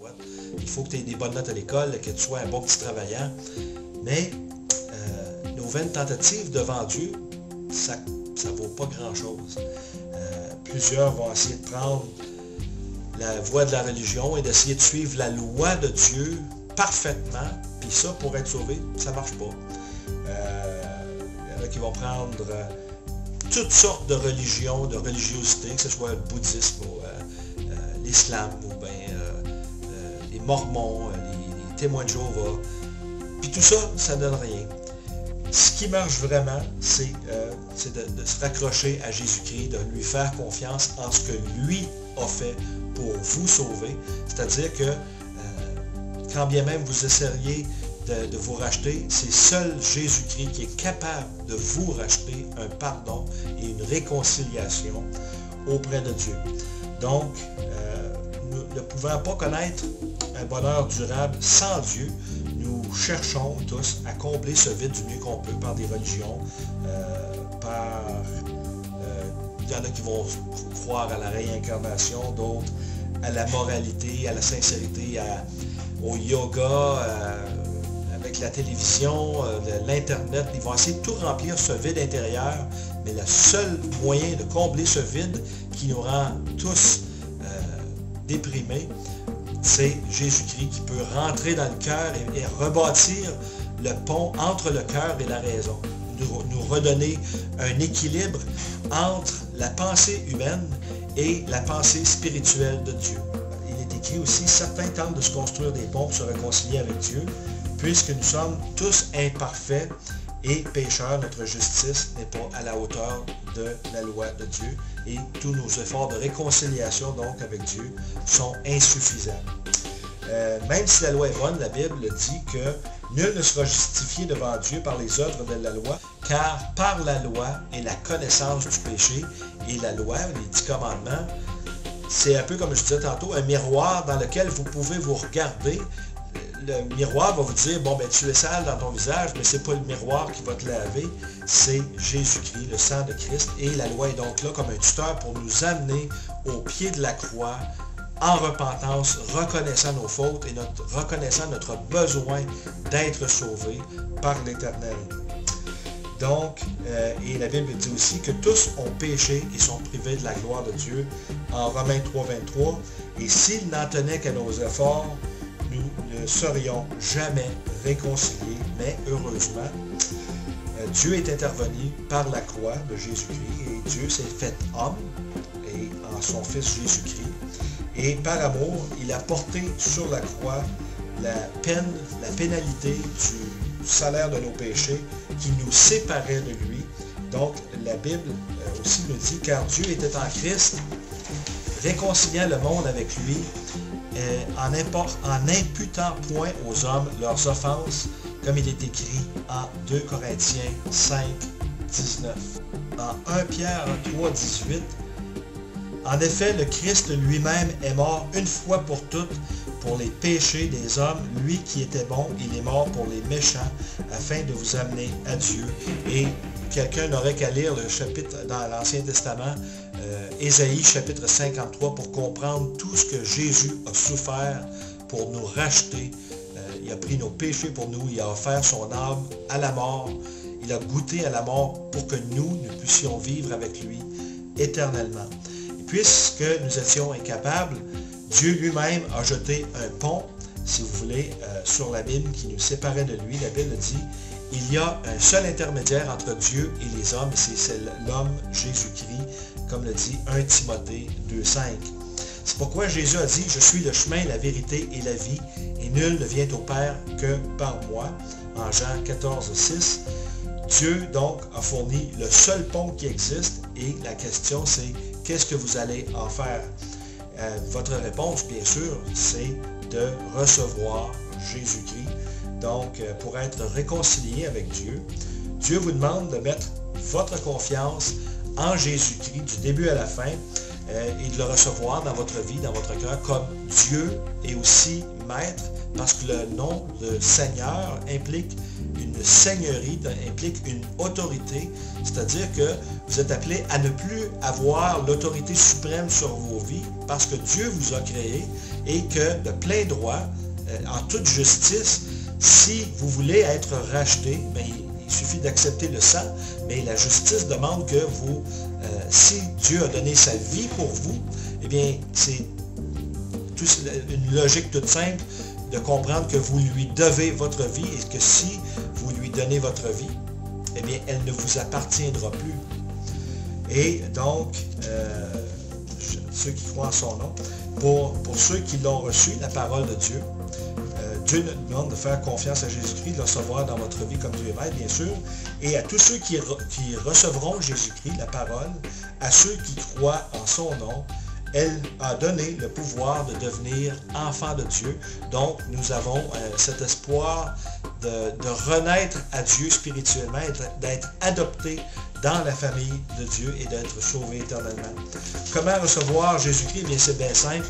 droite. Il faut que tu aies des bonnes notes à l'école, que tu sois un bon petit travaillant. Mais nos vaines tentatives devant Dieu, ça ne vaut pas grand-chose. Plusieurs vont essayer de prendre la voie de la religion et d'essayer de suivre la loi de Dieu parfaitement. Puis ça, pour être sauvé, ça ne marche pas. Il y en a qui vont prendre toutes sortes de religions, de religiosité, que ce soit le bouddhisme ou l'islam, ou bien les mormons, les témoins de Jéhovah. Puis tout ça, ça ne donne rien. Ce qui marche vraiment, c'est de se raccrocher à Jésus-Christ, de lui faire confiance en ce que lui a fait pour vous sauver. C'est-à-dire que quand bien même vous essayeriez de vous racheter, c'est seul Jésus-Christ qui est capable de vous racheter un pardon et une réconciliation auprès de Dieu. Donc, nous ne pouvons pas connaître un bonheur durable sans Dieu. Nous cherchons tous à combler ce vide du mieux qu'on peut par des religions, il y en a qui vont croire à la réincarnation, d'autres à la moralité, à la sincérité, au yoga, avec la télévision, l'Internet. Ils vont essayer de tout remplir ce vide intérieur, mais le seul moyen de combler ce vide qui nous rend tous déprimés, c'est Jésus-Christ qui peut rentrer dans le cœur et rebâtir le pont entre le cœur et la raison. Nous redonner un équilibre entre la pensée humaine et la pensée spirituelle de Dieu. Il est écrit aussi, certains tentent de se construire des ponts pour se réconcilier avec Dieu, puisque nous sommes tous imparfaits et pécheurs, notre justice n'est pas à la hauteur de la loi de Dieu et tous nos efforts de réconciliation donc avec Dieu sont insuffisants. Même si la loi est bonne, la Bible dit que nul ne sera justifié devant Dieu par les œuvres de la loi, car par la loi est la connaissance du péché, et la loi, les 10 commandements, c'est un peu comme je disais tantôt, un miroir dans lequel vous pouvez vous regarder. Le miroir va vous dire, bon, ben tu es sale dans ton visage, mais c'est pas le miroir qui va te laver, c'est Jésus-Christ, le sang de Christ, et la loi est donc là comme un tuteur pour nous amener au pied de la croix, en repentance, reconnaissant nos fautes et reconnaissant notre besoin d'être sauvés par l'Éternel. Donc, et la Bible dit aussi que tous ont péché et sont privés de la gloire de Dieu en Romains 3,23. Et s'il n'en tenait qu'à nos efforts, nous ne serions jamais réconciliés, mais heureusement, Dieu est intervenu par la croix de Jésus-Christ et Dieu s'est fait homme et en son Fils Jésus-Christ. Et par amour, il a porté sur la croix la peine, la pénalité du salaire de nos péchés qui nous séparait de lui. Donc, la Bible aussi nous dit, car Dieu était en Christ, réconciliant le monde avec lui, en n'imputant point aux hommes leurs offenses, comme il est écrit en 2 Corinthiens 5, 19. En 1 Pierre 3, 18, en effet, le Christ lui-même est mort une fois pour toutes pour les péchés des hommes, lui qui était bon, il est mort pour les méchants, afin de vous amener à Dieu. Et quelqu'un n'aurait qu'à lire le chapitre dans l'Ancien Testament, Ésaïe chapitre 53, pour comprendre tout ce que Jésus a souffert pour nous racheter. Il a pris nos péchés pour nous, il a offert son âme à la mort, il a goûté à la mort pour que nous puissions vivre avec lui éternellement. Puisque nous étions incapables, Dieu lui-même a jeté un pont, si vous voulez, sur l'abîme qui nous séparait de lui. La Bible dit, il y a un seul intermédiaire entre Dieu et les hommes, et c'est l'homme Jésus-Christ, comme le dit 1 Timothée 2,5. C'est pourquoi Jésus a dit, je suis le chemin, la vérité et la vie, et nul ne vient au Père que par moi, en Jean 14, 6. Dieu, donc, a fourni le seul pont qui existe, et la question c'est, qu'est-ce que vous allez en faire? Votre réponse, bien sûr, c'est de recevoir Jésus-Christ. Donc, pour être réconcilié avec Dieu, Dieu vous demande de mettre votre confiance en Jésus-Christ du début à la fin et de le recevoir dans votre vie, dans votre cœur, comme Dieu et aussi maître, parce que le nom de Seigneur implique une seigneurie, implique une autorité, c'est-à-dire que vous êtes appelés à ne plus avoir l'autorité suprême sur vos vies, parce que Dieu vous a créé et que de plein droit, en toute justice, si vous voulez être racheté, bien, il suffit d'accepter le sang, mais la justice demande que vous, si Dieu a donné sa vie pour vous, eh bien, c'est une logique toute simple de comprendre que vous lui devez votre vie et que si vous lui donnez votre vie, eh bien, elle ne vous appartiendra plus. Et donc, ceux qui croient en son nom, pour ceux qui l'ont reçu, la parole de Dieu, Dieu nous demande de faire confiance à Jésus-Christ, de le recevoir dans votre vie comme Dieu est maître, bien sûr, et à tous ceux qui recevront Jésus-Christ, la parole, à ceux qui croient en son nom, elle a donné le pouvoir de devenir enfants de Dieu. Donc, nous avons cet espoir de renaître à Dieu spirituellement, d'être adoptés dans la famille de Dieu et d'être sauvés éternellement. Comment recevoir Jésus-Christ? Eh bien, c'est bien simple.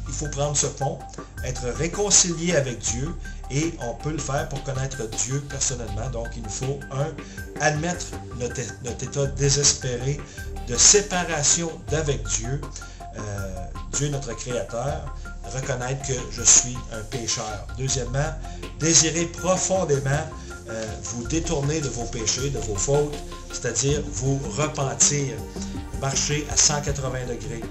Il faut prendre ce pont, être réconcilié avec Dieu, et on peut le faire pour connaître Dieu personnellement. Donc, il nous faut, admettre notre état désespéré de séparation d'avec Dieu, Dieu notre Créateur, reconnaître que je suis un pécheur. Deuxièmement, désirer profondément vous détourner de vos péchés, de vos fautes, c'est-à-dire vous repentir, marcher à 180 degrés.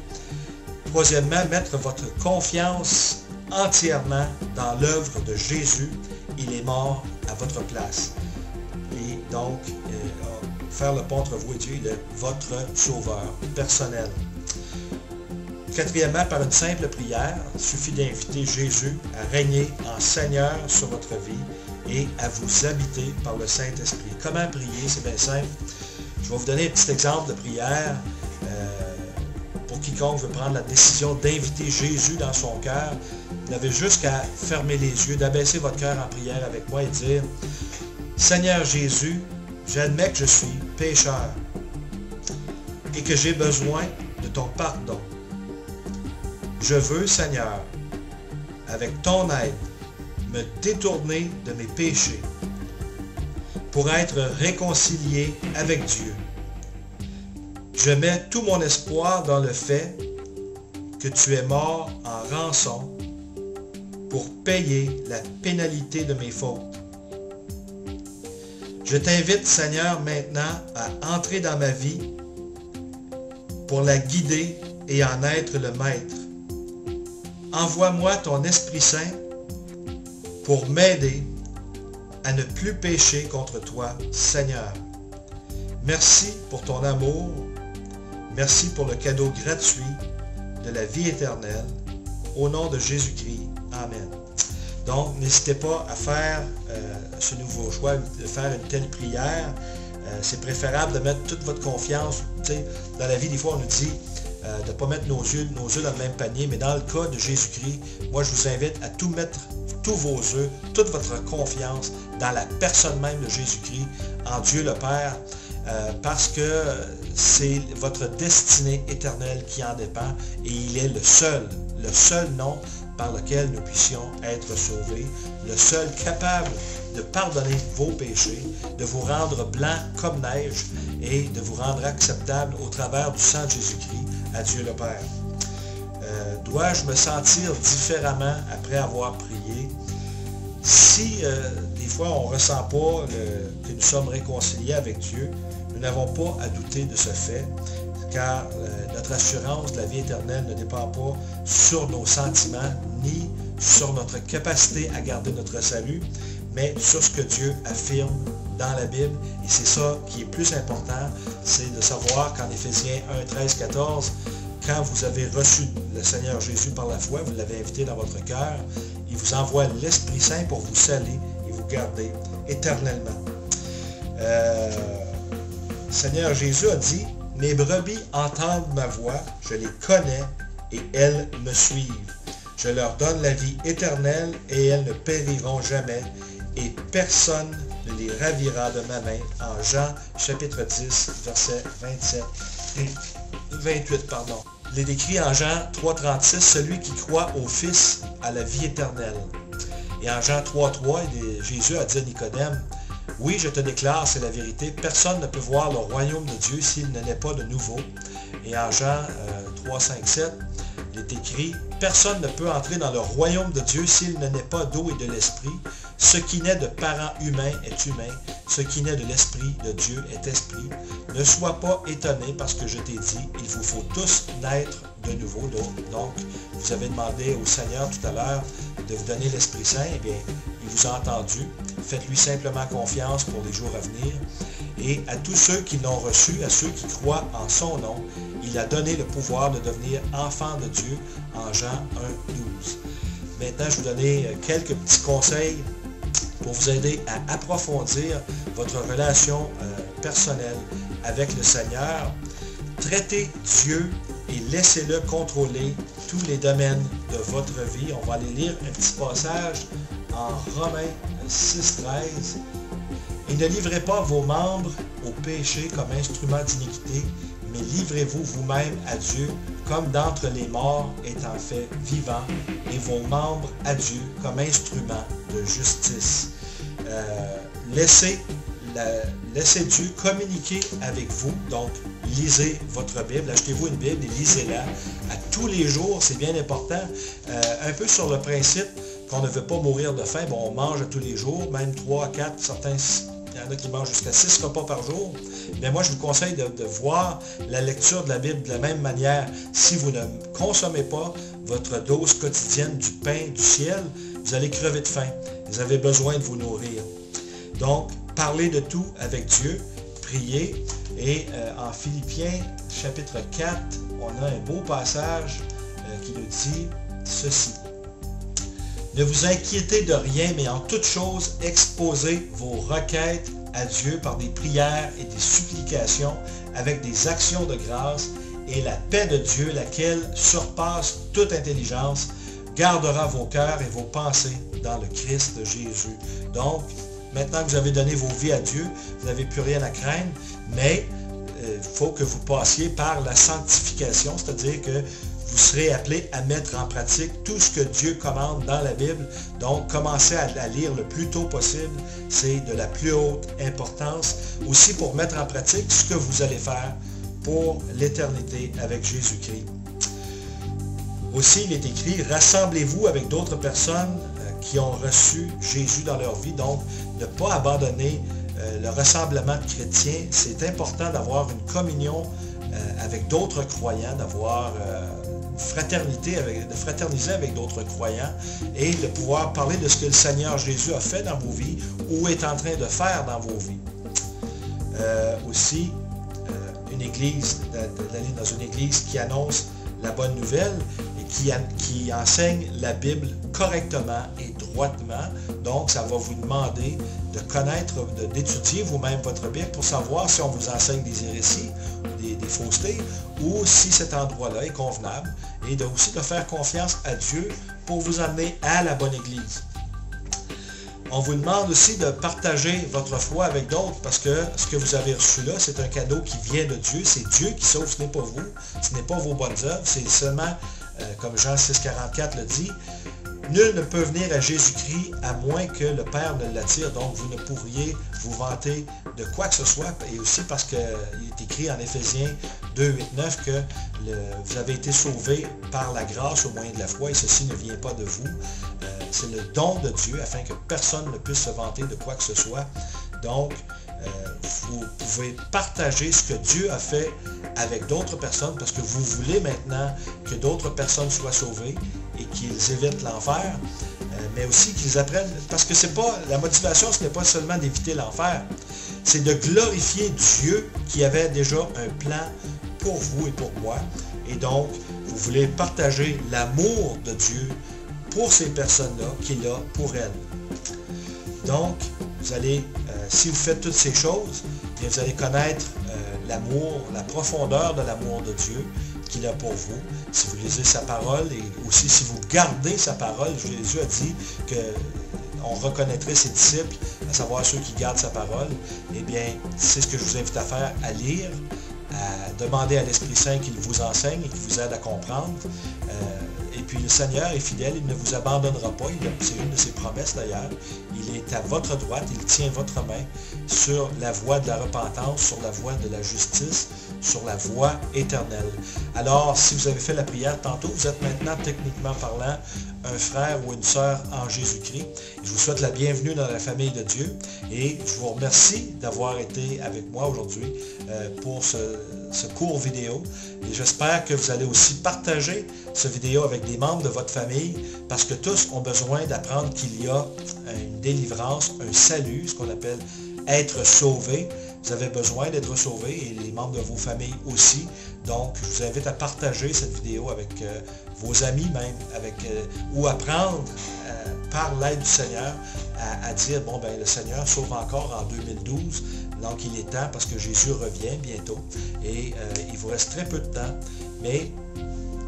Troisièmement, mettre votre confiance entièrement dans l'œuvre de Jésus. Il est mort à votre place. Et donc, faire le pont entre vous et Dieu, il est votre sauveur personnel. Quatrièmement, par une simple prière, il suffit d'inviter Jésus à régner en Seigneur sur votre vie et à vous habiter par le Saint-Esprit. Comment prier? C'est bien simple. Je vais vous donner un petit exemple de prière. Pour quiconque veut prendre la décision d'inviter Jésus dans son cœur, vous n'avez juste qu'à fermer les yeux, d'abaisser votre cœur en prière avec moi et dire « Seigneur Jésus, j'admets que je suis pécheur et que j'ai besoin de ton pardon. Je veux, Seigneur, avec ton aide, me détourner de mes péchés pour être réconcilié avec Dieu. Je mets tout mon espoir dans le fait que tu es mort en rançon pour payer la pénalité de mes fautes. Je t'invite, Seigneur, maintenant à entrer dans ma vie pour la guider et en être le maître. Envoie-moi ton Esprit Saint pour m'aider à ne plus pécher contre toi, Seigneur. Merci pour ton amour. Merci pour le cadeau gratuit de la vie éternelle. Au nom de Jésus-Christ. Amen. Donc, n'hésitez pas à faire ce nouveau choix, de faire une telle prière. C'est préférable de mettre toute votre confiance. Tu sais, dans la vie, des fois, on nous dit de ne pas mettre nos œufs dans le même panier. Mais dans le cas de Jésus-Christ, moi, je vous invite à tout mettre, tous vos œufs, toute votre confiance dans la personne même de Jésus-Christ, en Dieu le Père. Parce que c'est votre destinée éternelle qui en dépend et il est le seul nom par lequel nous puissions être sauvés, le seul capable de pardonner vos péchés, de vous rendre blanc comme neige et de vous rendre acceptable au travers du sang de Jésus-Christ à Dieu le Père. Dois-je me sentir différemment après avoir prié? Si des fois on ne ressent pas que nous sommes réconciliés avec Dieu, nous n'avons pas à douter de ce fait, car notre assurance de la vie éternelle ne dépend pas sur nos sentiments, ni sur notre capacité à garder notre salut, mais sur ce que Dieu affirme dans la Bible. Et c'est ça qui est plus important, c'est de savoir qu'en Éphésiens 1, 13, 14, quand vous avez reçu le Seigneur Jésus par la foi, vous l'avez invité dans votre cœur, il vous envoie l'Esprit Saint pour vous saler et vous garder éternellement. Seigneur Jésus a dit, « Mes brebis entendent ma voix, je les connais et elles me suivent. Je leur donne la vie éternelle et elles ne périront jamais et personne ne les ravira de ma main. » En Jean chapitre 10, versets 27 et 28. Il est écrit en Jean 3,36, « Celui qui croit au Fils à la vie éternelle. Et en Jean 3,3, Jésus a dit à Nicodème, « Oui, je te déclare, c'est la vérité, personne ne peut voir le royaume de Dieu s'il ne naît pas de nouveau. » Et en Jean 3, 5, 7, il est écrit, « Personne ne peut entrer dans le royaume de Dieu s'il ne naît pas d'eau et de l'esprit. Ce qui naît de parents humains est humain, ce qui naît de l'esprit de Dieu est esprit. Ne sois pas étonné parce que je t'ai dit, il vous faut tous naître de nouveau. » Donc, vous avez demandé au Seigneur tout à l'heure de vous donner l'Esprit Saint, eh bien, il vous a entendu. Faites-lui simplement confiance pour les jours à venir. Et à tous ceux qui l'ont reçu, à ceux qui croient en son nom, il a donné le pouvoir de devenir enfants de Dieu en Jean 1, 12. Maintenant, je vais vous donner quelques petits conseils pour vous aider à approfondir votre relation personnelle avec le Seigneur. Traitez Dieu et laissez-le contrôler tous les domaines de votre vie. On va aller lire un petit passage en Romains 6, 13. « Et ne livrez pas vos membres au péché comme instruments d'iniquité, mais livrez-vous vous-même à Dieu comme d'entre les morts étant fait vivant, et vos membres à Dieu comme instruments de justice. » Laissez Dieu communiquer avec vous. Donc, lisez votre Bible, achetez-vous une Bible et lisez-la à tous les jours, c'est bien important. Un peu sur le principe qu'on ne veut pas mourir de faim. Bon, on mange à tous les jours, même 3, 4, certains, il y en a qui mangent jusqu'à 6 repas par jour. Mais moi, je vous conseille de voir la lecture de la Bible de la même manière. Si vous ne consommez pas votre dose quotidienne du pain du ciel, vous allez crever de faim. Vous avez besoin de vous nourrir. Donc, parlez de tout avec Dieu, priez. Et en Philippiens, chapitre 4, on a un beau passage qui nous dit ceci. « Ne vous inquiétez de rien, mais en toute chose, exposez vos requêtes à Dieu par des prières et des supplications avec des actions de grâce, et la paix de Dieu, laquelle surpasse toute intelligence, gardera vos cœurs et vos pensées dans le Christ Jésus. » Donc, maintenant que vous avez donné vos vies à Dieu, vous n'avez plus rien à craindre, mais il faut que vous passiez par la sanctification, c'est-à-dire que vous serez appelés à mettre en pratique tout ce que Dieu commande dans la Bible. Donc, commencez à la lire le plus tôt possible. C'est de la plus haute importance. Aussi pour mettre en pratique ce que vous allez faire pour l'éternité avec Jésus-Christ. Aussi, il est écrit, rassemblez-vous avec d'autres personnes qui ont reçu Jésus dans leur vie. Donc, ne pas abandonner le rassemblement de chrétiens. C'est important d'avoir une communion avec d'autres croyants, d'avoir fraternité, de fraterniser avec d'autres croyants et de pouvoir parler de ce que le Seigneur Jésus a fait dans vos vies ou est en train de faire dans vos vies. Aussi, une église, d'aller dans une église qui annonce la bonne nouvelle et qui enseigne la Bible correctement et droitement. Donc, ça va vous demander de connaître, d'étudier vous-même votre Bible pour savoir si on vous enseigne des hérésies, des faussetés, ou si cet endroit-là est convenable, et aussi de faire confiance à Dieu pour vous amener à la bonne église. On vous demande aussi de partager votre foi avec d'autres, parce que ce que vous avez reçu là, c'est un cadeau qui vient de Dieu. C'est Dieu qui sauve, ce n'est pas vous, ce n'est pas vos bonnes œuvres, c'est seulement, comme Jean 6, 44 le dit, nul ne peut venir à Jésus-Christ à moins que le Père ne l'attire. Donc, vous ne pourriez vous vanter de quoi que ce soit. Et aussi parce qu'il est écrit en Éphésiens 2, 8, 9 que vous avez été sauvés par la grâce au moyen de la foi et ceci ne vient pas de vous. C'est le don de Dieu afin que personne ne puisse se vanter de quoi que ce soit. Donc, vous pouvez partager ce que Dieu a fait avec d'autres personnes parce que vous voulez maintenant que d'autres personnes soient sauvées et qu'ils évitent l'enfer, mais aussi qu'ils apprennent, parce que c'est pas la motivation, ce n'est pas seulement d'éviter l'enfer, c'est de glorifier Dieu qui avait déjà un plan pour vous et pour moi, et donc vous voulez partager l'amour de Dieu pour ces personnes-là qu'il a pour elles. Donc, vous allez, si vous faites toutes ces choses, bien, vous allez connaître l'amour, la profondeur de l'amour de Dieu qu'il a pour vous. Si vous lisez sa parole et aussi si vous gardez sa parole, Jésus a dit qu'on reconnaîtrait ses disciples, à savoir ceux qui gardent sa parole. Eh bien, c'est ce que je vous invite à faire, à lire, à demandez à l'Esprit Saint qu'il vous enseigne et qu'il vous aide à comprendre. Et puis le Seigneur est fidèle, il ne vous abandonnera pas, c'est une de ses promesses d'ailleurs. Il est à votre droite, il tient votre main sur la voie de la repentance, sur la voie de la justice, sur la voie éternelle. Alors, si vous avez fait la prière tantôt, vous êtes maintenant, techniquement parlant, un frère ou une sœur en Jésus-Christ. Je vous souhaite la bienvenue dans la famille de Dieu et je vous remercie d'avoir été avec moi aujourd'hui pour ce court vidéo. Et j'espère que vous allez aussi partager ce vidéo avec des membres de votre famille parce que tous ont besoin d'apprendre qu'il y a une délivrance, un salut, ce qu'on appelle être sauvé. Vous avez besoin d'être sauvé et les membres de vos familles aussi. Donc, je vous invite à partager cette vidéo avec vos amis même, ou apprendre par l'aide du Seigneur à dire, bon, ben le Seigneur sauve encore en 2012, donc il est temps parce que Jésus revient bientôt et il vous reste très peu de temps, mais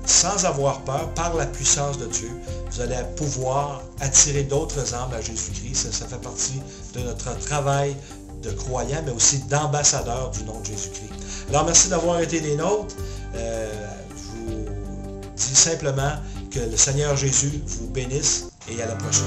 sans avoir peur, par la puissance de Dieu, vous allez pouvoir attirer d'autres âmes à Jésus-Christ. Ça fait partie de notre travail de croyants, mais aussi d'ambassadeurs du nom de Jésus-Christ. Alors, merci d'avoir été des nôtres. Je vous dis simplement que le Seigneur Jésus vous bénisse et à la prochaine.